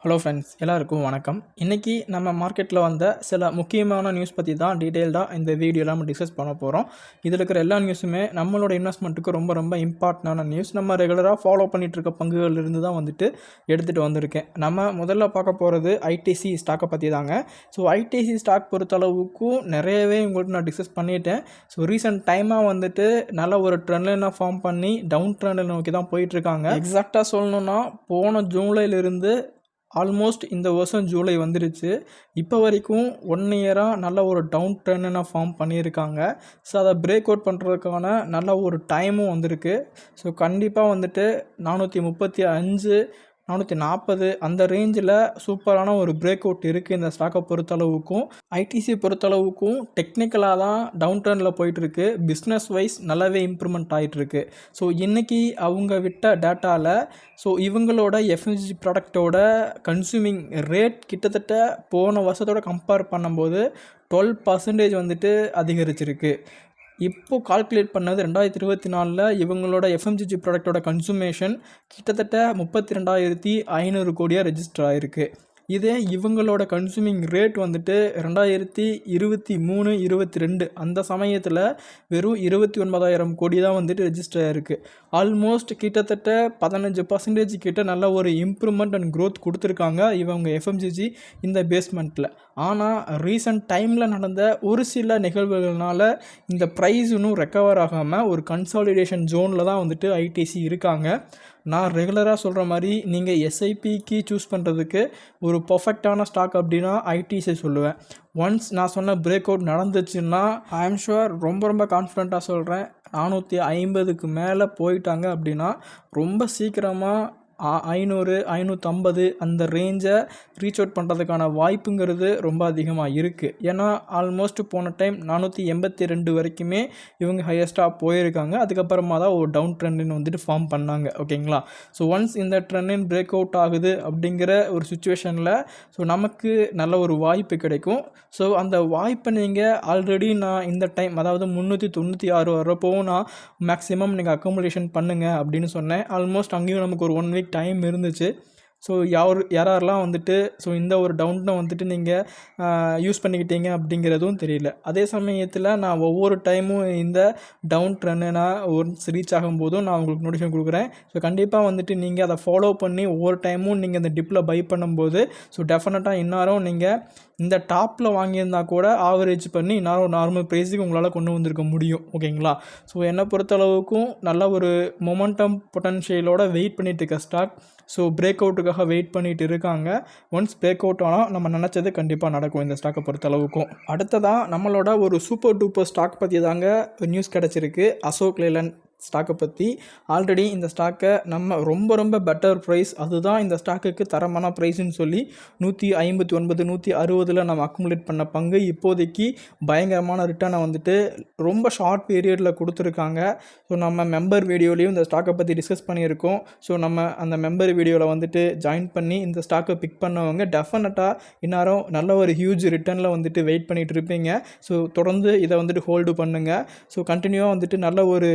Hello friends, எல்லாருக்கும் வணக்கம். இன்றைக்கி நம்ம மார்க்கெட்டில் வந்த சில முக்கியமான நியூஸ் பற்றி தான் டீட்டெயில்டாக இந்த வீடியோவில் நம்ம டிஸ்கஸ் பண்ண போகிறோம். இதில் இருக்கிற எல்லா நியூஸுமே நம்மளோட இன்வெஸ்ட்மெண்ட்டுக்கு ரொம்ப இம்பார்ட்டண்டான நியூஸ். நம்ம ரெகுலராக ஃபாலோ பண்ணிகிட்டு இருக்க பங்குகளிலிருந்து தான் எடுத்துகிட்டு வந்திருக்கேன். நம்ம முதல்ல பார்க்க போகிறது ஐடிசி ஸ்டாக்கை பற்றி தாங்க. ஸோ ஐடிசி ஸ்டாக் பொறுத்தளவுக்கும் நிறையவே உங்களுக்கு நான் டிஸ்கஸ் பண்ணிட்டேன். ஸோ ரீசெண்ட் டைமாக நல்ல ஒரு ட்ரெண்ட் லைனாக ஃபார்ம் பண்ணி டவுன் ட்ரெண்டில் நோக்கி தான் போயிட்டுருக்காங்க. எக்ஸாக்டாக சொல்லணுன்னா போன ஜூலையிலிருந்து ஆல்மோஸ்ட் இந்த வருஷம் ஜூலை வந்துருச்சு. இப்போ வரைக்கும் 1 இயராக நல்ல ஒரு டவுன் ட்ரெண்டை ஃபார்ம் பண்ணியிருக்காங்க. ஸோ அதை பிரேக் அவுட் பண்ணுறதுக்கான நல்ல ஒரு டைமும் வந்திருக்கு. ஸோ கண்டிப்பாக 435 440 அந்த ரேஞ்சில் சூப்பரான ஒரு பிரேக் அவுட் இருக்குது இந்த ஸ்டாக்கை பொறுத்தளவுக்கும். ஐடிசி பொறுத்தளவுக்கும் டெக்னிக்கலாக தான் டவுன் ட்ரெண்டில் போயிட்டுருக்கு. பிஸ்னஸ் வைஸ் நல்லாவே இம்ப்ரூவ்மெண்ட் ஆகிட்டுருக்கு. ஸோ இன்றைக்கி அவங்க விட்ட டேட்டாவில் இவங்களோட எஃப்எம்சிஜி ப்ராடக்டோட கன்சூமிங் ரேட் கிட்டத்தட்ட போன வருஷத்தோட கம்பேர் பண்ணும்போது 12% அதிகரிச்சிருக்கு. இப்போது கால்குலேட் பண்ணது 2024 இவங்களோட எஃப்எம்சிஜி ப்ராடக்டோட கன்சூமேஷன் கிட்டத்தட்ட 32,500 கோடியாக ரெஜிஸ்டர் ஆகிருக்கு. இதே இவங்களோட கன்சூமிங் ரேட் 2023-22 அந்த சமயத்தில் வெறும் 29,000 கோடி தான் ரெஜிஸ்டர் ஆகிருக்கு. ஆல்மோஸ்ட் கிட்டத்தட்ட 15% கிட்ட நல்ல ஒரு இம்ப்ரூவ்மெண்ட் அண்ட் க்ரோத் கொடுத்துருக்காங்க இவங்க எஃப்எம்சிஜி இந்த பேஸ்மெண்ட்டில். ஆனால் ரீசன்ட் டைமில் நடந்த ஒரு சில நிகழ்வுகள்னால இந்த ப்ரைஸ் இன்னும் ரெக்கவர் ஆகாமல் ஒரு கன்சாலிடேஷன் ஜோனில் தான் ஐடிசி இருக்காங்க. நான் ரெகுலராக சொல்கிற மாதிரி நீங்கள் எஸ்ஐபிக்கு சூஸ் பண்ணுறதுக்கு ஒரு பர்ஃபெக்டான ஸ்டாக் அப்படின்னா ஐடிசி சொல்லுவேன். ஒன்ஸ் நான் சொன்ன பிரேக் அவுட் நடந்துச்சுன்னா ஐ ஆம் ஷுர் ரொம்ப கான்ஃபிடண்ட்டாக சொல்கிறேன், 450க்கு மேலே போயிட்டாங்க அப்படின்னா ரொம்ப சீக்கிரமாக 500 550 அந்த ரேஞ்சை ரீச் அவுட் பண்ணுறதுக்கான வாய்ப்புங்கிறது ரொம்ப அதிகமாக இருக்குது. ஏன்னா ஆல்மோஸ்ட் போன டைம் 482 வரைக்குமே இவங்க ஹையஸ்ட்டாக போயிருக்காங்க. அதுக்கப்புறமா தான் ஒரு டவுன் ட்ரெண்டின் ஃபார்ம் பண்ணாங்க. ஓகேங்களா? ஸோ ஒன்ஸ் இந்த ட்ரெண்டின் பிரேக் அவுட் ஆகுது அப்படிங்கிற ஒரு சுச்சுவேஷனில் நமக்கு நல்ல ஒரு வாய்ப்பு கிடைக்கும். ஸோ அந்த வாய்ப்பை நீங்கள் ஆல்ரெடி நான் இந்த டைம் அதாவது 396 வரப்போவும் நான் மேக்ஸிமம் நீங்கள் அக்கமுலேஷன் பண்ணுங்கள் அப்படின்னு சொன்னேன். ஆல்மோஸ்ட் அங்கேயும் நமக்கு ஒரு 1 வீக் டைம் இருந்துச்சு. ஸோ யாரெல்லாம் இந்த ஒரு டவுனை நீங்கள் யூஸ் பண்ணிக்கிட்டீங்க அப்படிங்கிறதும் தெரியல. அதே சமயத்தில் நான் ஒவ்வொரு டைமும் இந்த டவுன் ட்ரெண்டை நான் ஒன்ஸ் ரீச் ஆகும்போதும் நான் உங்களுக்கு நோட்டிஃபிகேஷன் கொடுக்குறேன். ஸோ கண்டிப்பாக நீங்கள் அதை ஃபாலோ பண்ணி ஒவ்வொரு டைமும் நீங்கள் இந்த டிப்பில் பை பண்ணும்போது டெஃபினட்டாக இந்நேரம் நீங்கள் இந்த டாப்பில் வாங்கியிருந்தால் கூட ஆவரேஜ் பண்ணி இந்நேரம் நார்மல் ப்ரைஸுக்கு உங்களால் கொண்டு வந்திருக்க முடியும். ஓகேங்களா? ஸோ என்னை பொறுத்தளவுக்கும் நல்ல ஒரு மொமெண்டம் பொட்டன்ஷியலோட வெயிட் பண்ணிட்டு இருக்க ஸ்டாக். ஸோ பிரேக் அவுட்டுக்காக வெயிட் பண்ணிட்டு இருக்காங்க. ஒன்ஸ் பிரேக் அவுட் ஆனால் நம்ம நினச்சது கண்டிப்பாக நடக்கும் இந்த ஸ்டாக்கை பொறுத்தளவுக்கும். அடுத்ததாக நம்மளோட ஒரு சூப்பர் டூப்பர் ஸ்டாக் பற்றி தாங்க நியூஸ் கிடச்சிருக்கு. அசோக் லேலண்ட் ஸ்டாக்கை பற்றி. ஆல்ரெடி இந்த ஸ்டாக்கை நம்ம ரொம்ப பெட்டர் ப்ரைஸ், அதுதான் இந்த ஸ்டாக்குக்கு தரமான ப்ரைஸ்ன்னு சொல்லி 159 160 நம்ம அக்குமுலேட் பண்ண பங்கு இப்போதைக்கு பயங்கரமான ரிட்டர்னை ரொம்ப ஷார்ட் பீரியடில் கொடுத்துருக்காங்க. ஸோ நம்ம மெம்பர் வீடியோலையும் இந்த ஸ்டாக்கை பற்றி டிஸ்கஸ் பண்ணியிருக்கோம். ஸோ நம்ம அந்த மெம்பர் வீடியோவில் ஜாயின் பண்ணி இந்த ஸ்டாக்கை பிக் பண்ணவங்க டெஃபினட்டாக இந்நேரம் நல்ல ஒரு ஹியூஜ் ரிட்டர்னில் வெயிட் பண்ணிகிட்டு இருப்பீங்க. ஸோ தொடர்ந்து இதை ஹோல்டு பண்ணுங்கள். ஸோ கண்டினியூவாக நல்ல ஒரு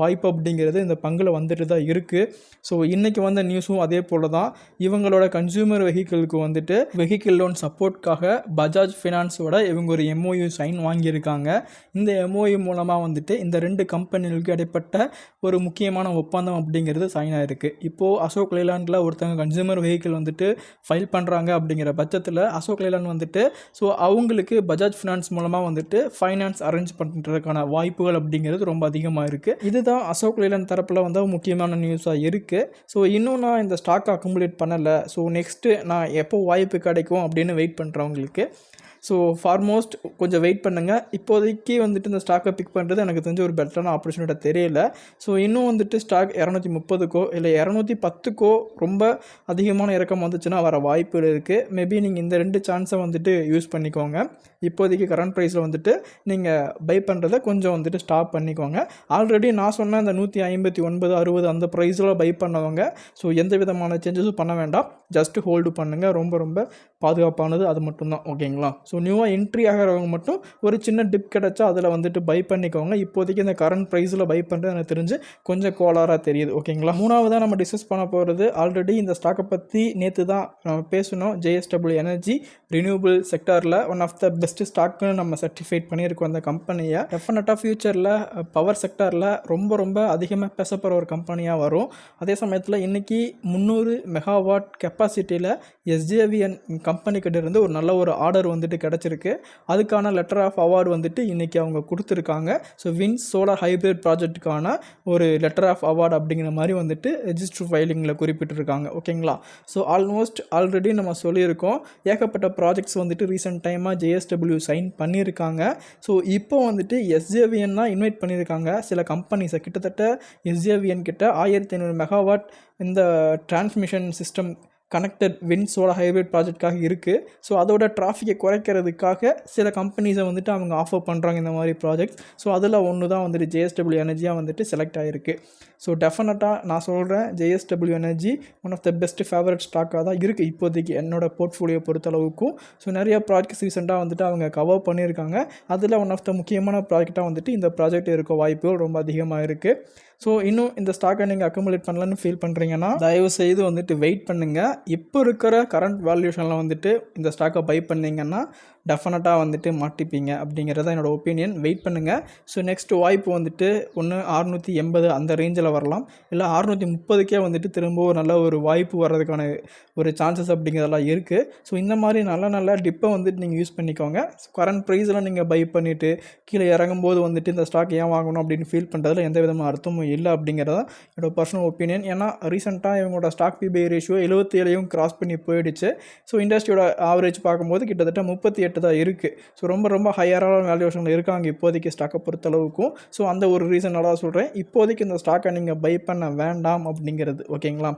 வாய்ப்பு அப்படிங்கிறது இந்த பங்கில் தான் இருக்குது. ஸோ இன்றைக்கி வந்த நியூஸும் அதே போல் தான். இவங்களோட கன்சியூமர் வெஹிக்கிளுக்கு வெஹிக்கிள் லோன் சப்போர்ட்காக பஜாஜ் ஃபினான்ஸோட இவங்க ஒரு எம்ஓயு சைன் வாங்கியிருக்காங்க. இந்த எம்ஓயு மூலமாக இந்த 2 கம்பெனிகளுக்கு இடைப்பட்ட ஒரு முக்கியமான ஒப்பந்தம் அப்படிங்கிறது சைன் ஆகிருக்கு. இப்போது அசோக் லேலாண்டில் ஒருத்தங்க கன்சியூமர் வெஹிக்கிள் ஃபைல் பண்ணுறாங்க அப்படிங்கிற பட்சத்தில் அசோக் லேலாண்ட் ஸோ அவங்களுக்கு பஜாஜ் ஃபினான்ஸ் மூலமாக ஃபைனான்ஸ் அரேஞ்ச் பண்ணுறதுக்கான வாய்ப்புகள் அப்படிங்கிறது ரொம்ப அதிகமாக இருக்குது. இதுதான் அசோக் லேலண்ட் தரப்பில் முக்கியமான நியூஸாக இருக்குது. ஸோ இன்னும் நான் இந்த ஸ்டாக்கை அக்குமுலேட் பண்ணலை. ஸோ நெக்ஸ்ட்டு நான் எப்போ வாய்ப்பு கிடைக்கும் அப்படின்னு வெயிட் பண்ணுறவங்களுக்கு ஸோ ஃபார்மோஸ்ட் கொஞ்சம் வெயிட் பண்ணுங்கள். இப்போதைக்கு இந்த ஸ்டாக்கை பிக் பண்ணுறது எனக்கு தெரிஞ்ச ஒரு பெட்டரான ஆப்பர்ச்சுனிட்டி தெரியல. ஸோ இன்னும் ஸ்டாக் 230க்கோ இல்லை 210க்கோ ரொம்ப அதிகமான இறக்கம் வந்துச்சுன்னா வர வாய்ப்புகள் இருக்குது. மேபி நீங்கள் இந்த 2 சான்ஸை யூஸ் பண்ணிக்கோங்க. இப்போதைக்கு கரண்ட் ப்ரைஸில் நீங்கள் பை பண்ணுறதை கொஞ்சம் ஸ்டாப் பண்ணிக்கோங்க. ஆல்ரெடி நான் சொன்ன அந்த 159 60 அந்த ப்ரைஸில் பை பண்ணவங்க ஸோ எந்த விதமான சேஞ்சஸும் பண்ண வேண்டாம். ஜஸ்ட் ஹோல்டு பண்ணுங்கள். ரொம்ப ரொம்ப பாதுகாப்பானது அது மட்டும்தான். ஓகேங்களா? ஸோ நியூவாக என்ட்ரி ஆகிறவங்க மட்டும் ஒரு சின்ன டிப் கிடச்சா அதில் வந்துட்டு பை பண்ணிக்கோங்க. இப்போதைக்கு இந்த கரண்ட் ப்ரைஸில் பை பண்ணுறது எனக்கு தெரிஞ்சு கொஞ்சம் கோளாறாக தெரியுது. ஓகேங்களா? மூணாவதாக நம்ம டிஸ்கஸ் பண்ண போகிறது, ஆல்ரெடி இந்த ஸ்டாக்கை பற்றி நேற்று தான் நம்ம பேசணும். JSW எனர்ஜி ரினியூபிள் செக்டாரில் ஒன் ஆஃப் த பெஸ்ட் ஸ்டாக்குன்னு நம்ம சர்டிஃபைட் பண்ணியிருக்கோம் அந்த கம்பெனியை. டெஃபினட்டாக ஃபியூச்சரில் பவர் செக்டாரில் ரொம்ப ரொம்ப அதிகமாக பேசப்படுற ஒரு கம்பெனியாக வரும். அதே சமயத்தில் இன்றைக்கி 300 மெகாவாட் கெப்பாசிட்டியில் SJVN கம்பெனிக்கிட்ட இருந்து ஒரு நல்ல ஒரு ஆர்டர் வந்துட்டு கிடச்சிருக்கு. அதுக்கான லெட்டர் ஆஃப் அவார்டு வந்துட்டு இன்றைக்கி அவங்க கொடுத்துருக்காங்க. ஸோ விண்ட் சோலார் ஹைப்ரிட் ப்ராஜெக்ட்டுக்கான ஒரு லெட்டர் ஆஃப் அவார்டு அப்படிங்கிற மாதிரி வந்துட்டு ரெஜிஸ்டர் ஃபைலிங்கில் குறிப்பிட்டிருக்காங்க. ஓகேங்களா? ஸோ ஆல்மோஸ்ட் ஆல்ரெடி நம்ம சொல்லியிருக்கோம், ஏகப்பட்ட ப்ராஜெக்ட்ஸ் வந்துட்டு ரீசெண்ட் டைமாக JSW சைன் பண்ணியிருக்காங்க. ஸோ இப்போ வந்துட்டு SJVN தான் இன்வைட் பண்ணியிருக்காங்க சில கம்பெனிஸை. கிட்டத்தட்ட SJVN கிட்ட 1500 மெகாவாட் இந்த transmission system connected wind solar hybrid ப்ராஜெக்டாக இருக்குது. ஸோ அதோட டிராஃபிக்கை குறைக்கிறதுக்காக சில கம்பெனிஸை வந்துட்டு அவங்க ஆஃபர் பண்ணுறாங்க இந்த மாதிரி ப்ராஜெக்ட்ஸ். ஸோ அதில் ஒன்று தான் வந்துட்டு JSW எனர்ஜியாக வந்துட்டு செலக்ட் ஆகிருக்கு. ஸோ டெஃபினட்டாக நான் சொல்கிறேன், JSW energy one of the best favourite ஸ்டாக்காக தான் இருக்குது இப்போதைக்கு என்னோட போர்ட்ஃபோலியோ பொறுத்தளவுக்கும். ஸோ நிறைய ப்ராஜெக்ட்ஸ் ரீசெண்டாக வந்துட்டு அவங்க கவர் பண்ணியிருக்காங்க. அதில் ஒன் ஆஃப் த முக்கியமான ப்ராஜெக்டாக வந்துட்டு இந்த ப்ராஜெக்ட் இருக்க வாய்ப்புகள் ரொம்ப அதிகமாக இருக்குது. ஸோ இன்னும் இந்த ஸ்டாக்கை நீங்கள் அக்குமுலேட் பண்ணலான்னு ஃபீல் பண்ணுறீங்கன்னா தயவு செய்து வந்துட்டு வெயிட் பண்ணுங்கள். இப்போ இருக்கிற கரண்ட் வேல்யூஷனில் வந்துட்டு இந்த ஸ்டாக்கை பை பண்ணிங்கன்னா டெஃபினட்டாக வந்துட்டு மாட்டிப்பீங்க அப்படிங்கிறது தான் என்னோடய ஒப்பீனியன். வெயிட் பண்ணுங்கள். ஸோ நெக்ஸ்ட் வாய்ப்பு வந்துட்டு ஒன்று 680 அந்த ரேஞ்சில் வரலாம், இல்லை 630க்கே வந்துட்டு திரும்ப ஒரு நல்ல ஒரு வாய்ப்பு வர்றதுக்கான ஒரு சான்சஸ் அப்படிங்கிறதெல்லாம் இருக்குது. ஸோ இந்த மாதிரி நல்ல டிப்பை வந்துட்டு நீங்கள் யூஸ் பண்ணிக்கோங்க. கரண்ட் ப்ரைஸில் நீங்கள் பை பண்ணிவிட்டு கீழே இறங்கும்போது வந்துட்டு இந்த ஸ்டாக் ஏன் வாங்கணும் அப்படின்னு ஃபீல் பண்ணுறதுல எந்த விதமான அர்த்தமும் இல்லை அப்படிங்கிறத என்னோட பர்சனல் ஒப்பீனியன். ஏன்னா ரீசெண்டாக இவங்களோட ஸ்டாக் PBI ரேஷியோ 77 கிராஸ் பண்ணி போயிடுச்சு. ஸோ இண்டஸ்ட்ரியோட ஆவரேஜ் பார்க்கும்போது கிட்டத்தட்ட 38 தான் இருக்குது. ஸோ ரொம்ப ஹையரான வேல்யூஷனில் இருக்காங்க இப்போதைக்கு ஸ்டாக்கை பொறுத்தளவுக்கும். ஸோ அந்த ஒரு ரீசனால தான் சொல்கிறேன், இப்போதைக்கு இந்த ஸ்டாக்கை நீங்கள் பை பண்ண வேண்டாம் அப்படிங்கிறது. ஓகேங்களா?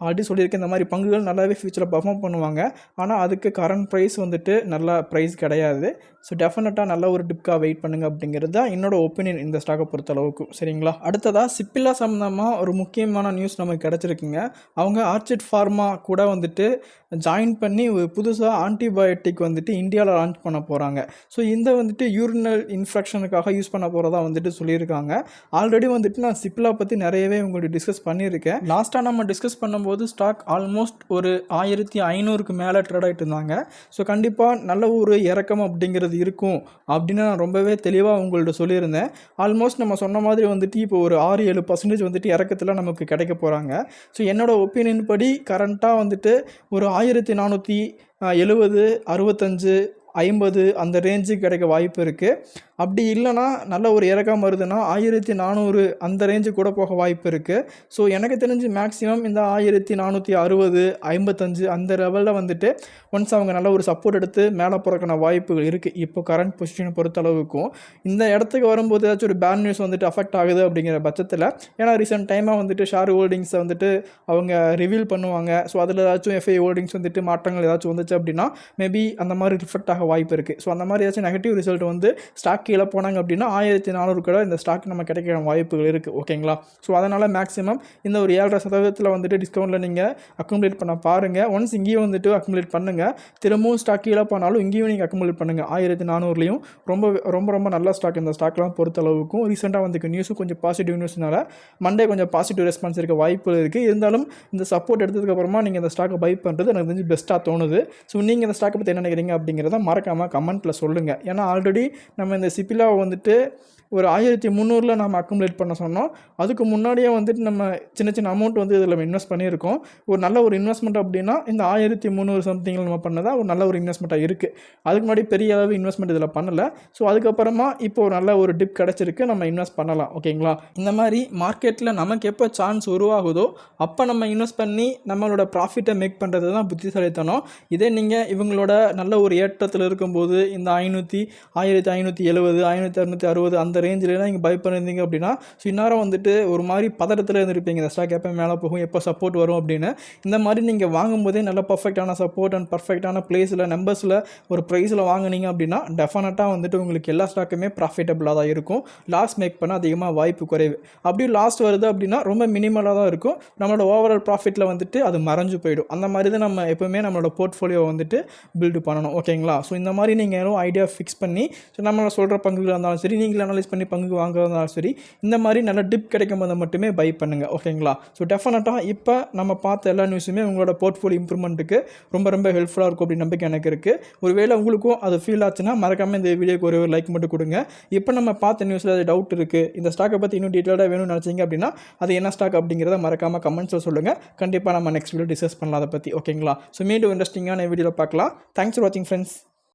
ஆல்ரெடி சொல்லியிருக்கேன், இந்த மாதிரி பங்குகள் நல்லாவே ஃபியூச்சரில் பர்ஃபார்ம் பண்ணுவாங்க. ஆனால் அதுக்கு கரண்ட் ப்ரைஸ் வந்துட்டு நல்ல ப்ரைஸ் கிடையாது. ஸோ டெஃபினட்டாக நல்ல ஒரு டிப்காக வெயிட் பண்ணுங்கள் அப்படிங்கிறது தான் என்னோட ஒப்பீனியன் இந்த ஸ்டாக்கை பொறுத்தளவுக்கும். சரிங்களா? அடுத்ததாக சிப்பிலா சம்மந்தமாக ஒரு முக்கியமான நியூஸ் நமக்கு கிடச்சிருக்குங்க. அவங்க ஆர்ச்சிட் ஃபார்மா கூட வந்துட்டு ஜாயின் பண்ணி ஒரு புதுசாக ஆன்டிபயோட்டிக் வந்துட்டு இந்தியாவில் லான்ச் பண்ண போகிறாங்க. ஸோ இந்த வந்துட்டு யூரினல் இன்ஃபெக்ஷனுக்காக யூஸ் பண்ண போகிறதா வந்துட்டு சொல்லியிருக்காங்க. ஆல்ரெடி வந்துட்டு நான் சிப்பிலா பற்றி நிறையவே உங்களுக்கு டிஸ்கஸ் பண்ணியிருக்கேன். லாஸ்ட்டாக நம்ம டிஸ்கஸ் பண்ணும்போது ஸ்டாக் ஆல்மோஸ்ட் ஒரு 1500க்கு மேலே ட்ரேட் ஆகிட்டு இருந்தாங்க. ஸோ கண்டிப்பாக நல்ல ஒரு இறக்கம் அப்படிங்கிறது இருக்கும் அப்படின்னு நான் ரொம்பவே தெளிவாக உங்கள்கிட்ட சொல்லியிருந்தேன். ஆல்மோஸ்ட் நம்ம சொன்ன மாதிரி வந்துட்டு இப்போ ஒரு 6-7% வந்துட்டு இறக்கத்தில் நமக்கு கிடைக்க போகிறாங்க. ஸோ என்னோடய ஒப்பீனியன் படி கரண்ட்டாக வந்துட்டு ஒரு 1470, 65, 50 அந்த ரேஞ்சுக்கு கிடைக்க வாய்ப்பு இருக்குது. அப்படி இல்லைனா நல்ல ஒரு இறக்கம் வருதுன்னா 1400 அந்த ரேஞ்சு கூட போக வாய்ப்பு இருக்குது. ஸோ எனக்கு தெரிஞ்சு மேக்ஸிமம் இந்த 1460, 55 அந்த லெவலில் வந்துட்டு ஒன்ஸ் அவங்க நல்ல ஒரு சப்போர்ட் எடுத்து மேலே போகிறக்கான வாய்ப்புகள் இருக்குது இப்போ கரண்ட் பொசிஷனை பொறுத்தளவுக்கும். இந்த இடத்துக்கு வரும்போது ஏதாச்சும் ஒரு பேட் நியூஸ் வந்துட்டு அஃபெக்ட் ஆகுது அப்படிங்கிற பட்சத்தில், ஏன்னா ரீசெண்ட் டைமாக வந்துட்டு ஷேர் ஹோல்டிங்ஸை வந்துட்டு அவங்க ரிவீல் பண்ணுவாங்க. ஸோ அதில் ஏதாச்சும் FI ஹோல்டிங்ஸ் வந்துட்டு மாற்றங்கள் ஏதாச்சும் வந்துச்சு அப்படின்னா மேபி அந்த மாதிரி ரிஃப்ளெக்ட் ஆக வாய்ப்பு இருக்குது. ஸோ அந்த மாதிரி ஏதாச்சும் நெகட்டிவ் ரிசல்ட் வந்து ஸ்டாக் கீழே போனாங்க அப்படின்னா 1400 கூட இந்த ஸ்டாக் நம்ம கிடைக்கிற வாய்ப்புகள் இருக்குது. ஓகேங்களா? ஸோ அதனால் மேக்ஸிமம் இந்த ஒரு 7.5% வந்துட்டு டிஸ்கவுண்ட்டில் நீங்கள் அக்குமுலேட் பண்ண பாருங்கள். ஒன்ஸ் இங்கேயும் வந்துட்டு அக்குமுலேட் பண்ணுங்கள். திரும்பவும் ஸ்டாக் கீழே போனாலும் இங்கேயும் நீங்கள் அக்குமுலேட் பண்ணுங்கள். 1400லையும் ரொம்ப நல்ல ஸ்டாக் இந்த ஸ்டாக்லாம் பொறுத்தளவுக்கும். ரீசெண்டாக வந்து நியூஸும் கொஞ்சம் பாசிட்டிவ் நியூஸ்னால மண்டே கொஞ்சம் பாசிட்டிவ் ரெஸ்பான்ஸ் இருக்க வாய்ப்புகள் இருக்குது. இருந்தாலும் இந்த சப்போர்ட் எடுத்ததுக்கப்புறமா நீங்கள் இந்த ஸ்டாக்கை பை பண்ணுறது எனக்கு தெரிஞ்சு பெஸ்ட்டாக தோணுது. ஸோ நீங்கள் இந்த ஸ்டாக்கை பற்றி என்ன நினைக்கிறீங்க அப்படிங்கிறத மறக்காமல் கமெண்ட்டில் சொல்லுங்கள். ஏன்னா ஆல்ரெடி நம்ம இந்த சிப்பிலாவை வந்துட்டு ஒரு 1300 நம்ம அக்குமுலேட் பண்ண சொன்னோம். அதுக்கு முன்னாடியே வந்துட்டு நம்ம சின்ன அமௌண்ட் வந்து இதில் இன்வெஸ்ட் பண்ணியிருக்கோம். ஒரு நல்ல ஒரு இன்வெஸ்ட்மெண்ட் அப்படின்னா இந்த 1300 சம்திங்கில் நம்ம பண்ணதான் ஒரு நல்ல ஒரு இன்வெஸ்ட்மெண்ட்டாக இருக்குது. அதுக்கு முன்னாடி பெரிய அளவு இன்வெஸ்ட்மெண்ட் இதில் பண்ணலை. ஸோ அதுக்கப்புறமா இப்போ ஒரு நல்ல ஒரு டிப் கிடச்சிருக்கு, நம்ம இன்வெஸ்ட் பண்ணலாம். ஓகேங்களா? இந்த மாதிரி மார்க்கெட்டில் நமக்கு எப்போ சான்ஸ் உருவாகுதோ அப்போ நம்ம இன்வெஸ்ட் பண்ணி நம்மளோட ப்ராஃபிட்டை மேக் பண்ணுறது தான் புத்திசாலித்தனம். இதே நீங்கள் இவங்களோட நல்ல ஒரு ஏற்றத்தில் இருக்கும்போது இந்த 1570, 1660 அந்த அந்த ரேஞ்சிலலாம் நீங்கள் பை பண்ணியிருந்தீங்க அப்படின்னா ஸோ இந்நேரம் வந்துட்டு ஒரு மாதிரி பதட்டத்தில் இருந்திருப்பீங்க, இந்த ஸ்டாக் எப்போ மேலே போகும், எப்போ சப்போர்ட் வரும் அப்படின்னு. இந்த மாதிரி நீங்கள் வாங்கும்போதே நல்ல பர்ஃபெக்டான சப்போர்ட் அண்ட் பர்ஃபெக்டான பிளேஸில் நம்பர்ஸில் ஒரு ப்ரைஸில் வாங்குனீங்க அப்படின்னா டெஃபினட்டாக வந்துட்டு உங்களுக்கு எல்லா ஸ்டாக்குமே ப்ராஃபிட்டபிளாக தான் இருக்கும். லாஸ் மேக் பண்ண அதிகமாக வாய்ப்பு குறைவு. அப்படியும் லாஸ் வருது அப்படின்னா ரொம்ப மினிமலாக தான் இருக்கும். நம்மளோட ஓவரால் ப்ராஃபிட்டில் வந்துட்டு அது மறைஞ்சு போயிடும். அந்த மாதிரி தான் நம்ம எப்போவுமே நம்மளோட போர்ட்ஃபோலியோ வந்துட்டு பில்டு பண்ணணும். ஓகேங்களா? ஸோ இந்த மாதிரி நீங்கள் ஏதோ ஐடியா ஃபிக்ஸ் பண்ணி ஸோ நம்மளை சொல்கிற பங்குகளாக இருந்தாலும் சரி, நீங்கள் அனலைஸ் பண்ணி பங்கு வாங்குறதாலும் சரி, இந்த மாதிரி நல்ல டிப் கிடைக்கும் போது மட்டுமே பை பண்ணுங்கள். ஓகேங்களா? ஸோ டெஃபினட்டாக இப்போ நம்ம பார்த்த எல்லா நியூஸுமே உங்களோட போர்ட்ஃபோலியோ இம்ப்ரூவ்மெண்ட்டுக்கு ரொம்ப ரொம்ப ஹெல்ப்ஃபுல்லாக இருக்கும் அப்படின்னு நம்பிக்கை எனக்கு இருக்குது. ஒருவேளை உங்களுக்கும் அது ஃபீல் ஆச்சுன்னா மறக்காமல் இந்த வீடியோக்கு ஒரு லைக் மட்டும் கொடுங்க. இப்போ நம்ம பார்த்த நியூஸில் அது டவுட் இருக்குது, இந்த ஸ்டாக்கை பற்றி இன்னும் டீட்டெயிலாக வேணும்னு நினச்சிங்க அப்படின்னா அது என்ன ஸ்டாக் அப்படிங்கிறத மறக்காமல் கமெண்ட்ஸில் சொல்லுங்கள். கண்டிப்பாக நம்ம நெக்ஸ்ட் வீடியோ டிஸ்கஸ் பண்ணலாம் அதை பற்றி. ஓகேங்களா? ஸோ மீண்டும் இன்ட்ரெஸ்டிங்கான வீடியோவில் பார்க்கலாம். தேங்க்ஸ் ஃபார் வாட்சிங் ஃப்ரெண்ட்ஸ்.